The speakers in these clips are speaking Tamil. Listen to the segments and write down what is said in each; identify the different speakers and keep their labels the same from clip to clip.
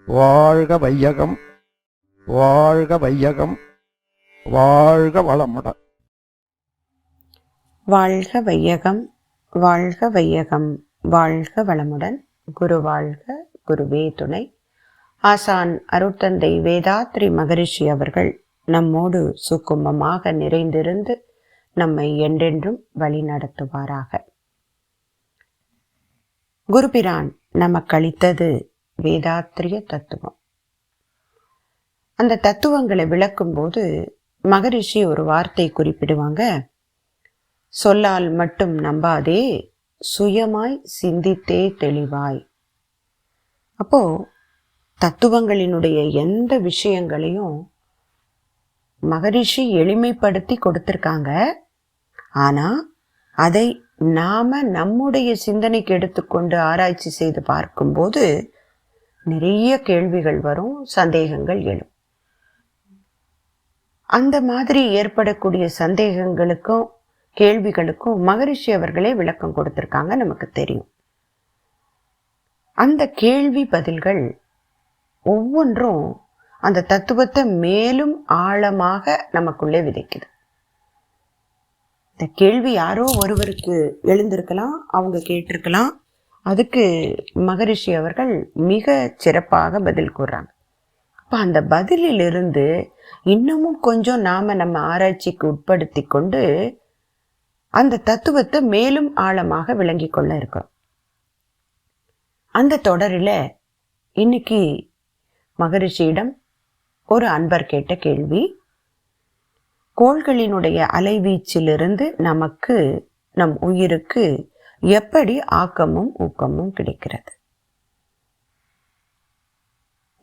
Speaker 1: வாழ்க வையகம், வாழ்க வையகம், வாழ்க வளமுடன்.
Speaker 2: வாழ்க வையகம், வாழ்க வையகம், வாழ்க வளமுடன். குரு வாழ்க, குருவே துணை. ஆசான் அருட்தந்தை வேதாத்ரி மகரிஷி அவர்கள் நம்மோடு சுக்குமமாக நிறைந்திருந்து நம்மை என்றென்றும் வழி நடத்துவாராக. குருபிரான் நமக்களித்தது வேதாத்திரிய தத்துவம். அந்த தத்துவங்களை விளக்கும் போது மகரிஷி ஒரு வார்த்தை குறிப்பிடுவாங்க. சொல்லால் மட்டும் நம்பாதே, சுயமாய் சிந்தித்தே தெளிவாய். அப்போ தத்துவங்களினுடைய எந்த விஷயங்களையும் மகரிஷி எளிமைப்படுத்தி கொடுத்திருக்காங்க. ஆனா அதை நாம நம்முடைய சிந்தனைக்கு எடுத்துக்கொண்டு ஆராய்ச்சி செய்து பார்க்கும்போது நிறைய கேள்விகள் வரும், சந்தேகங்கள் எழும். அந்த மாதிரி ஏற்படக்கூடிய சந்தேகங்களுக்கும் கேள்விகளுக்கும் மகரிஷி அவர்களே விளக்கம் கொடுத்திருக்காங்க, நமக்கு தெரியும். அந்த கேள்வி பதில்கள் ஒவ்வொன்றும் அந்த தத்துவத்தை மேலும் ஆழமாக நமக்குள்ளே விதைக்குது. இந்த கேள்வி யாரோ ஒருவருக்கு எழுந்திருக்கலாம், அவங்க கேட்டிருக்கலாம். அதுக்கு மகரிஷி அவர்கள் மிக சிறப்பாக பதில் கூறுறாங்க. அப்போ அந்த பதிலிலிருந்து இன்னமும் கொஞ்சம் நம்ம ஆராய்ச்சிக்கு உட்படுத்தி கொண்டு அந்த தத்துவத்தை மேலும் ஆழமாக விளங்கி கொள்ள இருக்கிறோம். அந்த தொடரில் இன்னைக்கு மகரிஷியிடம் ஒரு அன்பர் கேட்ட கேள்வி, கோள்களினுடைய அலைவீச்சிலிருந்து நமக்கு, நம் உயிருக்கு எப்படி ஆக்கமும் ஊக்கமும் கிடைக்கிறது?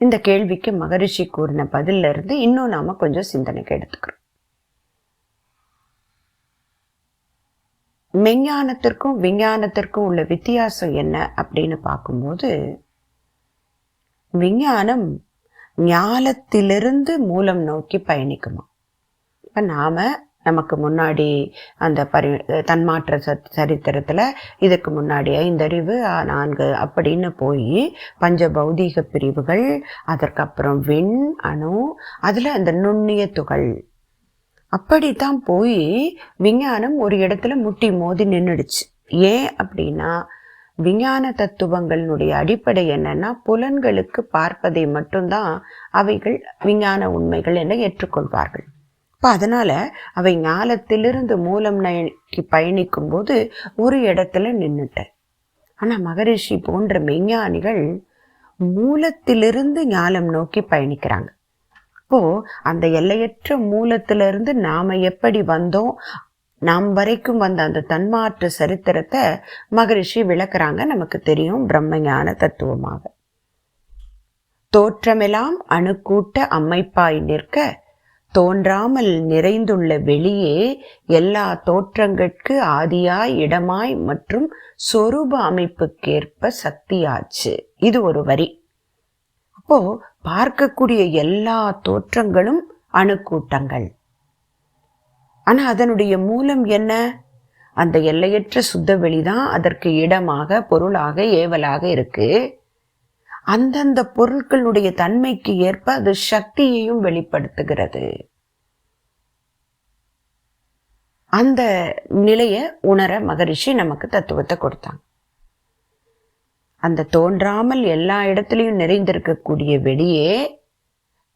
Speaker 2: இந்த கேள்விக்கு மகரிஷி கூறின பதில இருந்து இன்னும் நாம கொஞ்சம் சிந்தனைக்கு எடுத்துக்கிறோம். மெஞ்ஞானத்திற்கும் விஞ்ஞானத்திற்கும் உள்ள வித்தியாசம் என்ன அப்படின்னு பார்க்கும்போது, விஞ்ஞானம் ஞானத்திலிருந்து மூலம் நோக்கி பயணிக்குமா. இப்போ நமக்கு முன்னாடி அந்த தன்மாற்ற சரித்திரத்தில் இதுக்கு முன்னாடி 5 அறிவு 4 அப்படின்னு போய் பஞ்ச பௌதீக பிரிவுகள், அதற்கப்புறம் விண், அணு, அதில் அந்த நுண்ணிய துகள், அப்படித்தான் போய் விஞ்ஞானம் ஒரு இடத்துல முட்டி மோதி நின்றுடுச்சு. ஏன் அப்படின்னா விஞ்ஞான தத்துவங்களினுடைய அடிப்படை என்னன்னா, புலன்களுக்கு பார்ப்பதை மட்டும்தான் அவைகள் விஞ்ஞான உண்மைகள் என ஏற்றுக்கொள்வார்கள். இப்போ அதனால அவை ஞானத்திலிருந்து மூலம் நோக்கி பயணிக்கும் போது ஒரு இடத்துல நின்றுட்ட. ஆனால் மகரிஷி போன்ற மெஞ்ஞானிகள் மூலத்திலிருந்து ஞானம் நோக்கி பயணிக்கிறாங்க. இப்போ அந்த எல்லையற்ற மூலத்திலிருந்து நாம எப்படி வந்தோம், நாம் வரைக்கும் வந்த அந்த தன்மாற்ற சரித்திரத்தை மகரிஷி விளக்குறாங்க. நமக்கு தெரியும், பிரம்மஞான தத்துவமாக. தோற்றமெல்லாம் அணுக்கூட்ட அமைப்பாய் நிற்க, தோன்றாமல் நிறைந்துள்ள வெளியே எல்லா தோற்றங்களுக்கு ஆதியாய் இடமாய் மற்றும் சொரூப அமைப்புக்கேற்ப சக்தியாச்சு. இது ஒரு வரி. அப்போ பார்க்கக்கூடிய எல்லா தோற்றங்களும் அணுக்கூட்டங்கள். ஆனா அதனுடைய மூலம் என்ன? அந்த எல்லையற்ற சுத்த வெளிதான் அதற்கு இடமாக, பொருளாக, ஏவலாக இருக்கு. அந்தந்த பொருட்களுடைய தன்மைக்கு ஏற்ப அது சக்தியையும் வெளிப்படுத்துகிறது. அந்த நிலையை உணர மகரிஷி நமக்கு தத்துவத்தை கொடுத்தாங்க. அந்த தோன்றாமல் எல்லா இடத்துலையும் நிறைந்திருக்கக்கூடிய வெளியே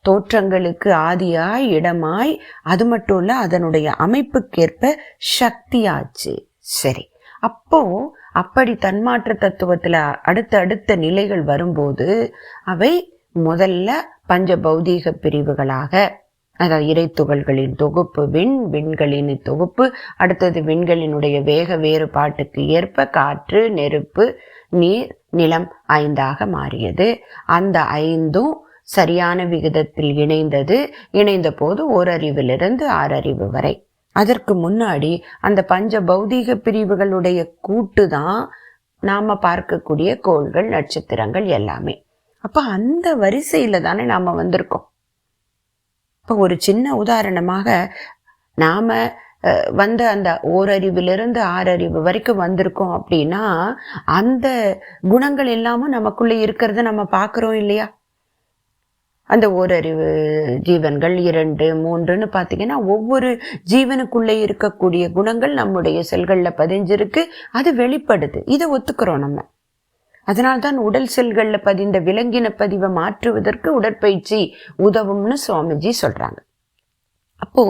Speaker 2: தோற்றங்களுக்கு ஆதியாய் இடமாய், அது மட்டும் இல்ல அதனுடைய அமைப்புக்கேற்ப சக்தியாச்சு. சரி, அப்போ அப்படி தன்மாற்ற தத்துவத்துல அடுத்த நிலைகள் வரும்போது அவை முதல்ல பஞ்ச பௌதீக பிரிவுகளாக, அதாவது இறை துகள்களின் தொகுப்பு விண்களின் தொகுப்பு, அடுத்தது விண்களினுடைய வேக வேறுபாட்டுக்கு ஏற்ப காற்று, நெருப்பு, நீர், நிலம் 5ஆக மாறியது. அந்த 5ம் சரியான விகிதத்தில் இணைந்த போது 1 அறிவிலிருந்து 6 அறிவு வரை. அதற்கு முன்னாடி அந்த பஞ்ச பௌதீக பிரிவுகளுடைய கூட்டு தான் நாம பார்க்கக்கூடிய கோள்கள், நட்சத்திரங்கள் எல்லாமே. அப்ப அந்த வரிசையில தானே நாம வந்திருக்கோம். இப்போ ஒரு சின்ன உதாரணமாக, நாம வந்த அந்த 1 அறிவிலிருந்து 6 அறிவு வரைக்கும் வந்திருக்கோம் அப்படின்னா அந்த குணங்கள் எல்லாமும் நமக்குள்ள இருக்கிறத நம்ம பார்க்குறோம் இல்லையா? அந்த ஓரறிவு ஜீவன்கள் 2, 3ன்னு பார்த்தீங்கன்னா ஒவ்வொரு ஜீவனுக்குள்ளே இருக்கக்கூடிய குணங்கள் நம்முடைய செல்களில் பதிஞ்சிருக்கு, அது வெளிப்படுது. இதை ஒத்துக்கிறோம் நம்ம. அதனால்தான் உடல் செல்களில் பதிந்த விலங்கின பதிவை மாற்றுவதற்கு உடற்பயிற்சி உதவும்னு சுவாமிஜி சொல்றாங்க. அப்போ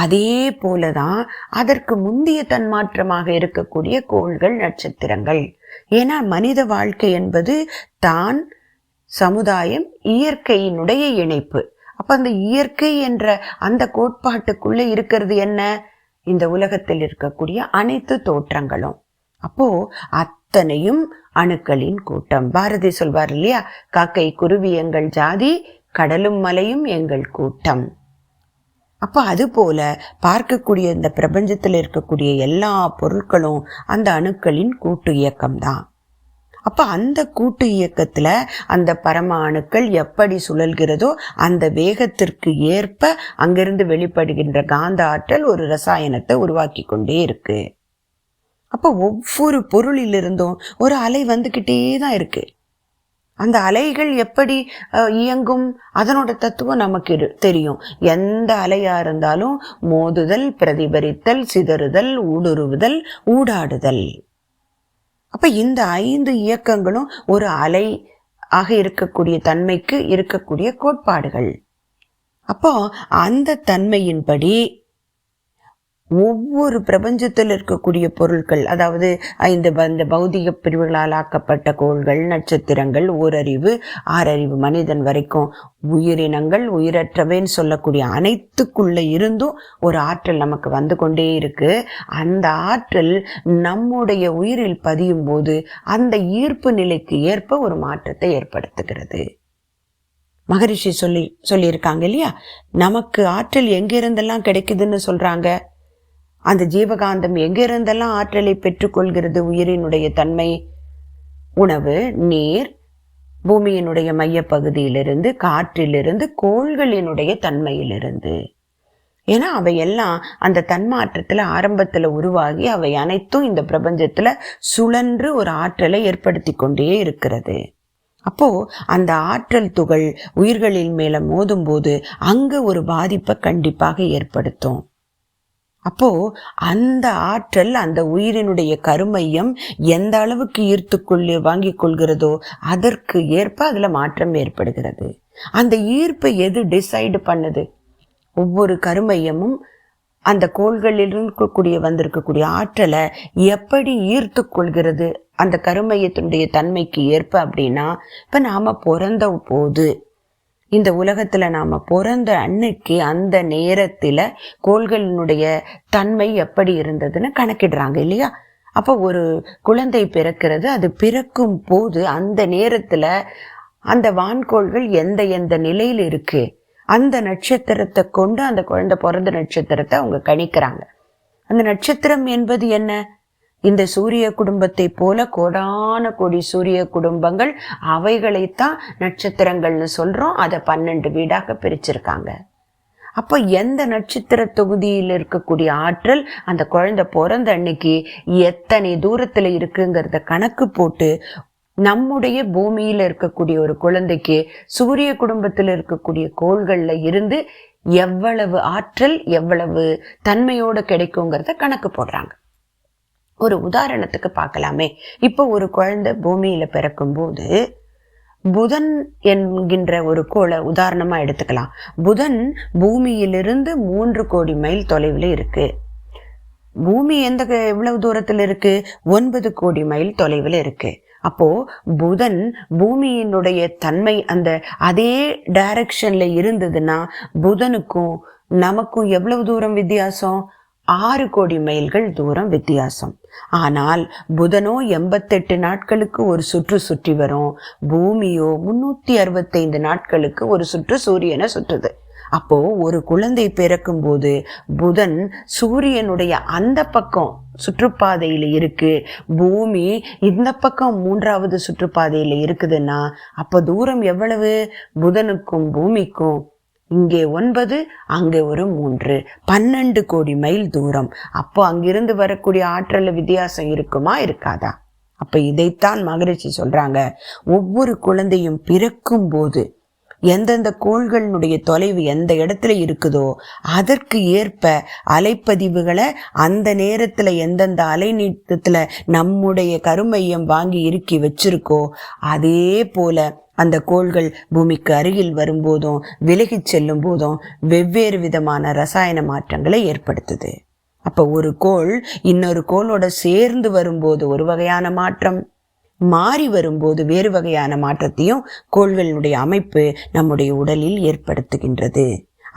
Speaker 2: அதே போலதான் அதற்கு முந்தைய தன்மாற்றமாக இருக்கக்கூடிய கோள்கள், நட்சத்திரங்கள். ஏன்னா மனித வாழ்க்கை என்பது தான், சமுதாயம், இயற்கையினுடைய இணைப்பு. அப்ப அந்த இயற்கை என்ற அந்த கோட்பாட்டுக்குள்ள இருக்கிறது என்ன? இந்த உலகத்தில் இருக்கக்கூடிய அனைத்து தோற்றங்களும். அப்போ அத்தனையும் அணுக்களின் கூட்டம். பாரதி சொல்வார் இல்லையா, காக்கை குருவி எங்கள் ஜாதி, கடலும் மலையும் எங்கள் கூட்டம். அப்ப அது போல பார்க்கக்கூடிய இந்த பிரபஞ்சத்தில் இருக்கக்கூடிய எல்லா பொருட்களும் அந்த அணுக்களின் கூட்டு இயக்கம்தான். அப்ப அந்த கூட்டு இயக்கத்துல அந்த பரம அணுக்கள் எப்படி சுழல்கிறதோ அந்த வேகத்திற்கு ஏற்ப அங்கிருந்து வெளிப்படுகின்ற காந்த ஆற்றல் ஒரு ரசாயனத்தை உருவாக்கி கொண்டே இருக்கு. அப்ப ஒவ்வொரு பொருளிலிருந்தும் ஒரு அலை வந்துகிட்டே தான் இருக்கு. அந்த அலைகள் எப்படி இயங்கும், அதனோட தத்துவம் நமக்கு தெரியும். எந்த அலையா இருந்தாலும் மோதுதல், பிரதிபலித்தல், சிதறுதல், ஊடுருவுதல், ஊடாடுதல். அப்ப இந்த 5 இயக்கங்களும் ஒரு அலை ஆக இருக்கக்கூடிய தன்மைக்கு இருக்கக்கூடிய கோட்பாடுகள். அப்போ அந்த தன்மையின்படி ஒவ்வொரு பிரபஞ்சத்தில் இருக்கக்கூடிய பொருட்கள், அதாவது இந்த பௌதிக பிரிவுகளால் ஆக்கப்பட்ட கோள்கள், நட்சத்திரங்கள், ஓரறிவு, ஆறறிவு மனிதன் வரைக்கும் உயிரினங்கள், உயிரற்றவைன்னு சொல்லக்கூடிய அனைத்துக்குள்ள இருந்தும் ஒரு ஆற்றல் நமக்கு வந்து கொண்டே இருக்கு. அந்த ஆற்றல் நம்முடைய உயிரில் பதியும் போது அந்த ஈர்ப்பு நிலைக்கு ஏற்ப ஒரு மாற்றத்தை ஏற்படுத்துகிறது. மகரிஷி சொல்லியிருக்காங்க இல்லையா, நமக்கு ஆற்றல் எங்கிருந்தெல்லாம் கிடைக்குதுன்னு சொல்றாங்க. அந்த ஜீவகாந்தம் எங்கிருந்தெல்லாம் ஆற்றலை பெற்றுக்கொள்கிறது? உயிரினுடைய தன்மை, உணவு, நீர், பூமியினுடைய மையப்பகுதியிலிருந்து, காற்றிலிருந்து, கோள்களினுடைய தன்மையிலிருந்து. ஏன்னா அவையெல்லாம் அந்த தன்மாற்றத்துல ஆரம்பத்துல உருவாகி அவை அனைத்தும் இந்த பிரபஞ்சத்துல சுழன்று ஒரு ஆற்றலை ஏற்படுத்தி கொண்டே இருக்கிறது. அப்போ அந்த ஆற்றல் துகள் உயிர்களின் மேல மோதும் போது அங்க ஒரு பாதிப்பை கண்டிப்பாக ஏற்படுத்தும். அப்போ அந்த ஆற்றல் அந்த உயிரினுடைய கருமையம் எந்த அளவுக்கு ஈர்த்துக்கொள்ளி வாங்கி கொள்கிறதோ அதற்கு ஏற்ப அதுல மாற்றம் ஏற்படுகிறது. அந்த ஈர்ப்பை எது டிசைடு பண்ணுது? ஒவ்வொரு கருமையமும் அந்த கோள்களில் வந்திருக்கக்கூடிய ஆற்றலை எப்படி ஈர்த்து கொள்கிறது அந்த கருமையத்தினுடைய தன்மைக்கு ஏற்ப அப்படின்னா, இப்ப நாம பிறந்த போது, இந்த உலகத்துல நாம பிறந்த அன்னைக்கு அந்த நேரத்துல கோள்களினுடைய தன்மை எப்படி இருந்ததுன்னு கணக்கிடுறாங்க இல்லையா. அப்போ ஒரு குழந்தை பிறக்கிறது, அது பிறக்கும் போது அந்த நேரத்துல அந்த வான்கோள்கள் எந்த நிலையில் இருக்கு, அந்த நட்சத்திரத்தை கொண்டு அந்த குழந்தை பிறந்த நட்சத்திரத்தை அவங்க கணிக்கிறாங்க. அந்த நட்சத்திரம் என்பது என்ன? இந்த சூரிய குடும்பத்தை போல கோடான கோடி சூரிய குடும்பங்கள், அவைகளைத்தான் நட்சத்திரங்கள்னு சொல்றோம். அதை 12 வீடாக பிரிச்சிருக்காங்க. அப்ப எந்த நட்சத்திர தொகுதியில் இருக்கக்கூடிய ஆற்றல் அந்த குழந்தை பிறந்த அன்னைக்கு எத்தனை தூரத்துல இருக்குங்கிறத கணக்கு போட்டு நம்முடைய பூமியில இருக்கக்கூடிய ஒரு குழந்தைக்கு சூரிய குடும்பத்தில் இருக்கக்கூடிய கோள்கள்ல இருந்து எவ்வளவு ஆற்றல் எவ்வளவு தன்மையோட கிடைக்குங்கிறத கணக்கு போடுறாங்க. ஒரு உதாரணத்துக்கு பார்க்கலாமே. இப்போ ஒரு குழந்தை பூமியில பிறக்கும் போது புதன் என்கின்ற ஒரு கோளை உதாரணமா எடுத்துக்கலாம். புதன் பூமியிலிருந்து 3 கோடி மைல் தொலைவில் இருக்கு. பூமி எவ்வளவு தூரத்தில் இருக்கு? 9 கோடி மைல் தொலைவில் இருக்கு. அப்போ புதன் பூமியினுடைய தன்மை அந்த அதே டைரக்ஷன்ல இருந்ததுன்னா புதனுக்கும் நமக்கும் எவ்வளவு தூரம் வித்தியாசம்? 6 கோடி மைல்கள் தூரம் வித்தியாசம். ஆனால் புதனோ 88 நாட்களுக்கு ஒரு சுற்று சுற்றி வரும், பூமியோ 365 நாட்களுக்கு ஒரு சுற்று சூரியனை சுற்றுது. அப்போ ஒரு குழந்தை பிறக்கும் போது புதன் சூரியனுடைய அந்த பக்கம் சுற்றுப்பாதையில இருக்கு, பூமி இந்த பக்கம் 3வது சுற்றுப்பாதையில இருக்குதுன்னா அப்ப தூரம் எவ்வளவு? புதனுக்கும் பூமிக்கும் இங்கே 9, அங்கே ஒரு 3, 12 கோடி மைல் தூரம். அப்போ அங்கிருந்து வரக்கூடிய ஆற்றல் வித்தியாசம் இருக்குமா இருக்காதா? அப்ப இதைத்தான் மகரிஷி சொல்றாங்க, ஒவ்வொரு குழந்தையும் பிறக்கும் போது எந்தெந்த கோள்களினுடைய தொலைவு எந்த இடத்துல இருக்குதோ அதற்கு ஏற்ப அலைப்பதிவுகளை அந்த நேரத்தில் எந்தெந்த அலை நீட்டத்தில் நம்முடைய கருமையம் வாங்கி இறுக்கி வச்சிருக்கோ அதே போல அந்த கோள்கள் பூமிக்கு அருகில் வரும்போதும் விலகி செல்லும் போதும் வெவ்வேறு விதமான ரசாயன மாற்றங்களை ஏற்படுத்துது. அப்போ ஒரு கோள் இன்னொரு கோளோட சேர்ந்து வரும்போது ஒரு வகையான மாற்றம், மாறி வரும்போது வேறு வகையான மாற்றத்தையும் கோள்களுடைய அமைப்பு நம்முடைய உடலில் ஏற்படுத்துகின்றது.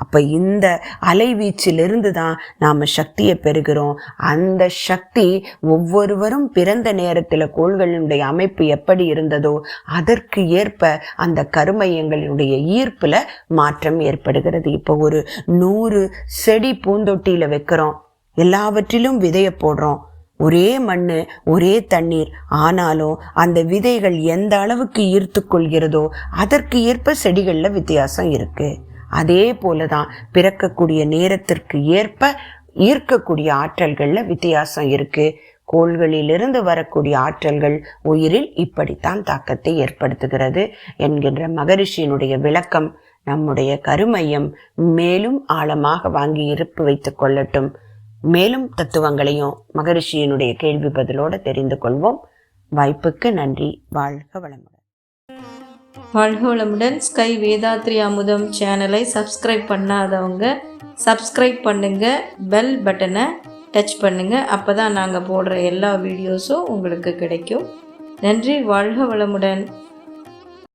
Speaker 2: அப்ப இந்த அலைவீச்சிலிருந்து தான் நாம சக்தியை பெறுகிறோம். அந்த சக்தி ஒவ்வொருவரும் பிறந்த நேரத்தில் கோள்களினுடைய அமைப்பு எப்படி இருந்ததோ அதற்கு ஏற்ப அந்த கருமையங்களுடைய ஈர்ப்புல மாற்றம் ஏற்படுகிறது. இப்போ ஒரு 100 செடி பூந்தொட்டியில வைக்கிறோம், எல்லாவற்றிலும் விதைய போடுறோம், ஒரே மண்ணு ஒரே தண்ணீர், ஆனாலும் அந்த விதைகள் எந்த அளவுக்கு ஈர்த்து கொள்கிறதோ அதற்கு ஏற்ப செடிகள்ல வித்தியாசம் இருக்கு. அதே போலதான் பிறக்கக்கூடிய நேரத்திற்கு ஏற்ப ஈர்க்கக்கூடிய ஆற்றல்கள்ல வித்தியாசம் இருக்கு. கோள்களிலிருந்து வரக்கூடிய ஆற்றல்கள் உயிரில் இப்படித்தான் தாக்கத்தை ஏற்படுத்துகிறது என்கின்ற மகரிஷியினுடைய விளக்கம் நம்முடைய கருமையம் மேலும் ஆழமாக வாங்கி இருப்பு வைத்துக் கொள்ளட்டும். மேலும் தத்துவங்களையும் மகரிஷியினுடைய கேள்வி பதிலோடு தெரிந்து கொள்வோம். வாய்ப்புக்கு நன்றி. வாழ்க வளமுடன்.
Speaker 3: வாழ்க வளமுடன். ஸ்கை வேதாத்ரி அமுதம் சேனலை சப்ஸ்கிரைப் பண்ணாதவங்க சப்ஸ்கிரைப் பண்ணுங்க, பெல் பட்டனை டச் பண்ணுங்க. அப்போ தான் நாங்கள் போடுற எல்லா வீடியோஸும் உங்களுக்கு கிடைக்கும். நன்றி. வாழ்க வளமுடன்.